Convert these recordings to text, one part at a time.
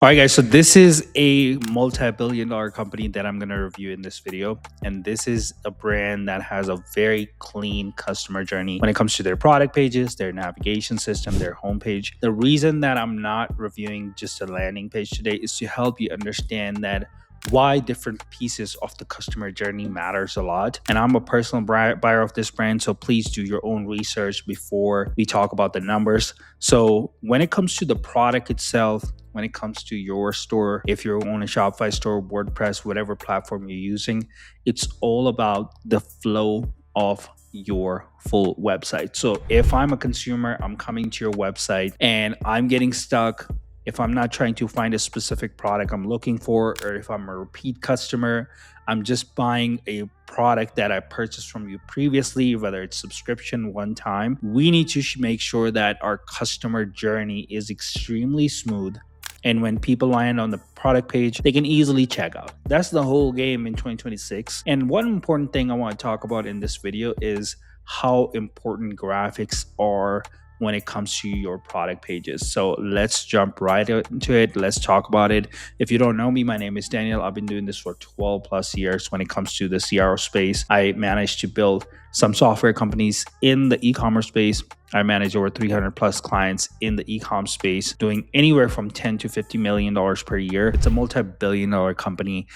All right, guys. So this is a multi-billion-dollar company that I'm going to review in this video. And this is a brand that has a very clean customer journey when it comes to their product pages, their navigation system, their homepage. The reason that I'm not reviewing just a landing page today is to help you understand that why different pieces of the customer journey matters a lot. And I'm a personal buyer of this brand, so please do your own research before we talk about the numbers. So when it comes to the product itself, when it comes to your store, if you're on a Shopify store, WordPress, whatever platform you're using, it's all about the flow of your full website. So if I'm a consumer, I'm coming to your website and I'm getting stuck. If I'm not trying to find a specific product I'm looking for, or if I'm a repeat customer, I'm just buying a product that I purchased from you previously, whether it's subscription one time, we need to make sure that our customer journey is extremely smooth. And when people land on the product page, they can easily check out. That's the whole game in 2026. And one important thing I want to talk about in this video is how important graphics are when it comes to your product pages. So let's jump right into it. Let's talk about it. If you don't know me, my name is Daniel. I've been doing this for 12 plus years when it comes to the CRO space. I managed to build some software companies in the e-commerce space. I manage over 300 plus clients in the e-com space, doing anywhere from 10 to $50 million per year. It's a multi-billion-dollar company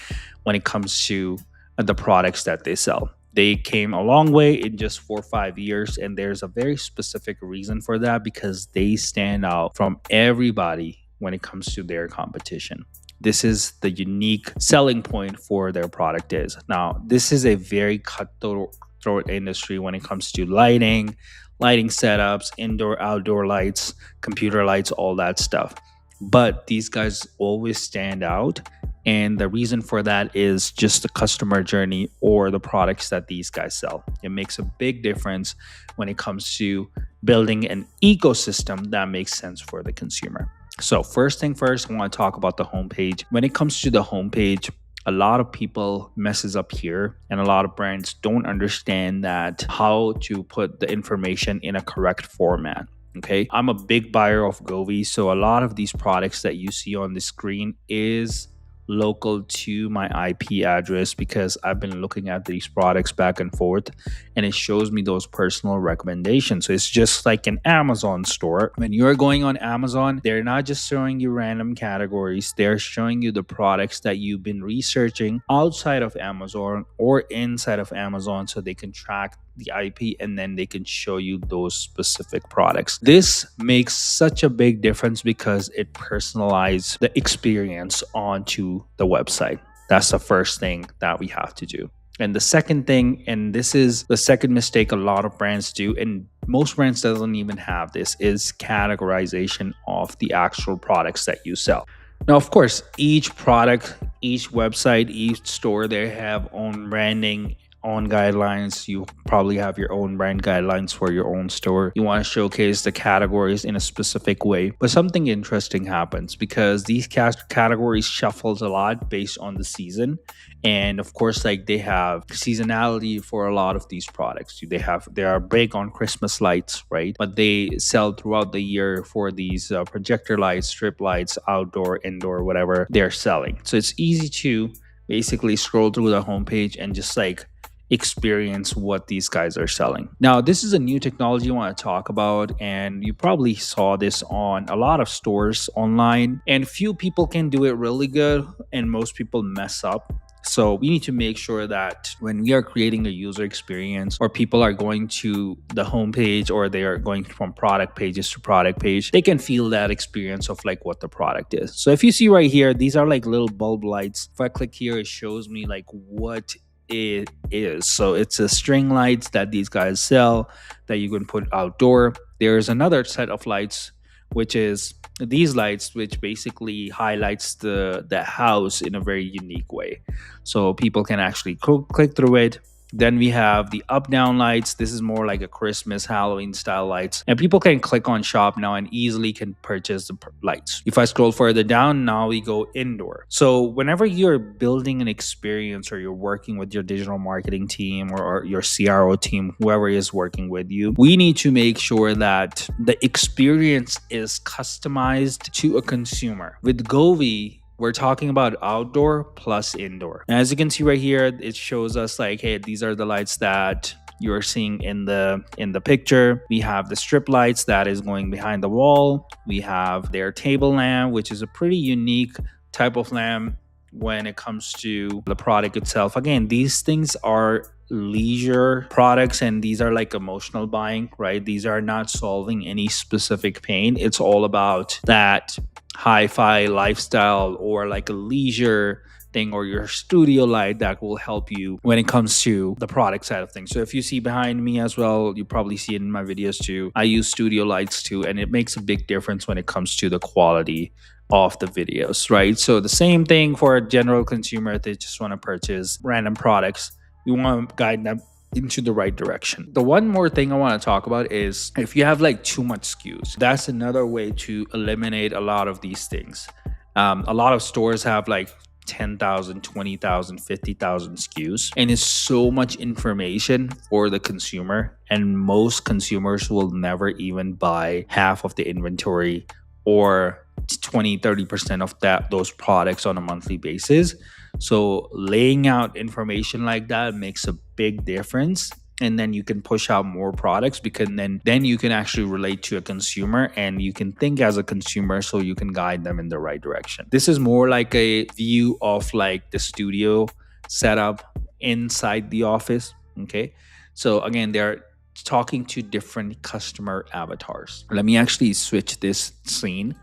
when it comes to the products that they sell. They came a long way in just 4 or 5 years, and there's a very specific reason for that because they stand out from everybody when it comes to their competition. This is the unique selling point for their product is. Now, this is a very cutthroat industry when it comes to lighting setups, indoor, outdoor lights, computer lights, all that stuff. But these guys always stand out. And the reason for that is just the customer journey or the products that these guys sell. It makes a big difference when it comes to building an ecosystem that makes sense for the consumer. So first thing first, I want to talk about the homepage. When it comes to the homepage, a lot of people messes up here and a lot of brands don't understand that how to put the information in a correct format. Okay, I'm a big buyer of Govee, so a lot of these products that you see on the screen is local to my IP address because I've been looking at these products back and forth and it shows me those personal recommendations. So it's just like an Amazon store. When you're going on Amazon, they're not just showing you random categories, they're showing you the products that you've been researching outside of Amazon or inside of Amazon so they can track the IP and then they can show you those specific products. This makes such a big difference because it personalizes the experience onto the website. That's the first thing that we have to do. And the second thing, and this is the second mistake a lot of brands do, and most brands doesn't even have this, is categorization of the actual products that you sell. Now, of course, each product, each website, each store, they have own branding, own guidelines. You probably have your own brand guidelines for your own store. You want to showcase the categories in a specific way, but something interesting happens because these categories shuffles a lot based on the season. And of course, like they have seasonality for a lot of these products. They are big on Christmas lights, right? But they sell throughout the year for these projector lights, strip lights, outdoor, indoor, whatever they're selling. So it's easy to basically scroll through the homepage and just like experience what these guys are selling. Now, this is a new technology I want to talk about, and you probably saw this on a lot of stores online, and few people can do it really good and most people mess up. So we need to make sure that when we are creating a user experience or people are going to the homepage or they are going from product pages to product page, they can feel that experience of like what the product is. So if you see right here, these are like little bulb lights. If I click here, it shows me like what it is. So it's a string lights that these guys sell that you can put outdoor. There's another set of lights, which is these lights, which basically highlights the house in a very unique way. So people can actually click through it. Then we have the up down lights. This is more like a Christmas Halloween style lights, and people can click on shop now and easily can purchase the lights. If I scroll further down, now we go indoor. So whenever you're building an experience or you're working with your digital marketing team or your CRO team, whoever is working with you, we need to make sure that the experience is customized to a consumer. With Govee, we're talking about outdoor plus indoor. And as you can see right here, it shows us like, hey, these are the lights that you're seeing in the picture. We have the strip lights that is going behind the wall. We have their table lamp, which is a pretty unique type of lamp when it comes to the product itself. Again, these things are leisure products and these are like emotional buying, right? These are not solving any specific pain. It's all about that hi-fi lifestyle or like a leisure thing or your studio light that will help you when it comes to the product side of things. So if you see behind me as well, you probably see it in my videos too. I use studio lights too, and it makes a big difference when it comes to the quality of the videos, right? So the same thing for a general consumer. They just want to purchase random products. We want to guide them into the right direction. The one more thing I want to talk about is if you have like too much SKUs, that's another way to eliminate a lot of these things. A lot of stores have like 10,000, 20,000, 50,000 SKUs, and it's so much information for the consumer, and most consumers will never even buy half of the inventory or 20-30% of those products on a monthly basis. So laying out information like that makes a big difference, and then you can push out more products because then you can actually relate to a consumer and you can think as a consumer, so you can guide them in the right direction. This is more like a view of like the studio setup inside the office. Okay, so again, they're talking to different customer avatars. Let me actually switch this scene,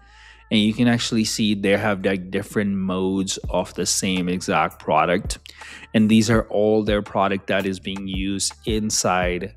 and you can actually see they have like different modes of the same exact product. And these are all their product that is being used inside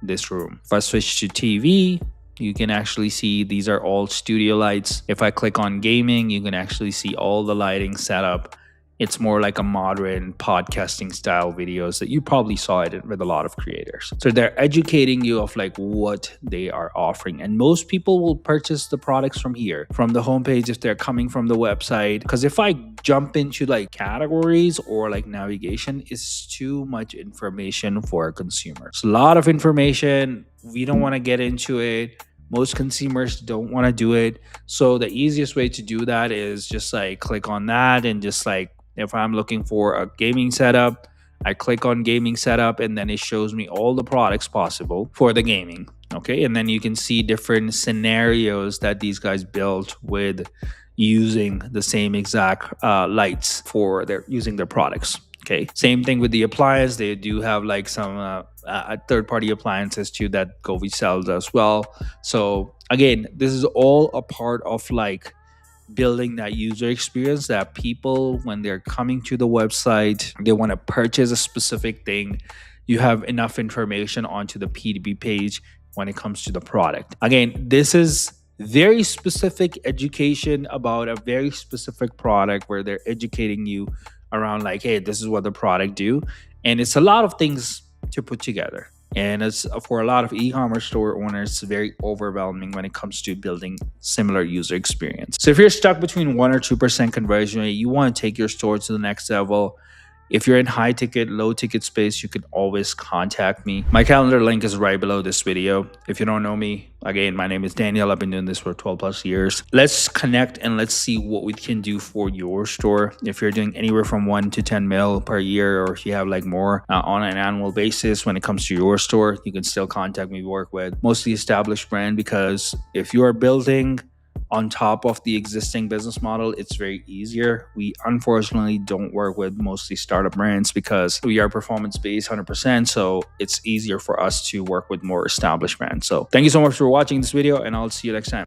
this room. If I switch to TV, you can actually see these are all studio lights. If I click on gaming, you can actually see all the lighting setup. It's more like a modern podcasting style videos that you probably saw it with a lot of creators. So they're educating you of like what they are offering. And most people will purchase the products from here, from the homepage if they're coming from the website. Because if I jump into like categories or like navigation, it's too much information for a consumer. It's a lot of information. We don't want to get into it. Most consumers don't want to do it. So the easiest way to do that is just like click on that and just like, if I'm looking for a gaming setup, I click on gaming setup and then it shows me all the products possible for the gaming. Okay, and then you can see different scenarios that these guys built with using the same exact lights for using their products. Okay, same thing with the appliance. They do have like some third-party appliances too that Govee sells as well. So again, this is all a part of like building that user experience that people, when they're coming to the website, they want to purchase a specific thing, you have enough information onto the P2P page when it comes to the product. Again, this is very specific education about a very specific product where they're educating you around like, hey, this is what the product do. And it's a lot of things to put together. And it's for a lot of e-commerce store owners, it's very overwhelming when it comes to building similar user experience. So if you're stuck between 1 or 2% conversion rate, you want to take your store to the next level. If you're in high ticket, low ticket space, you can always contact me. My calendar link is right below this video. If you don't know me, again, my name is Daniel. I've been doing this for 12 plus years. Let's connect and let's see what we can do for your store. If you're doing anywhere from 1 to 10 mil per year, or if you have like more on an annual basis when it comes to your store, you can still contact me. We work with mostly established brand, because if you are building on top of the existing business model, it's very easier. We unfortunately don't work with mostly startup brands because we are performance based 100%. So it's easier for us to work with more established brands. So thank you so much for watching this video, and I'll see you next time.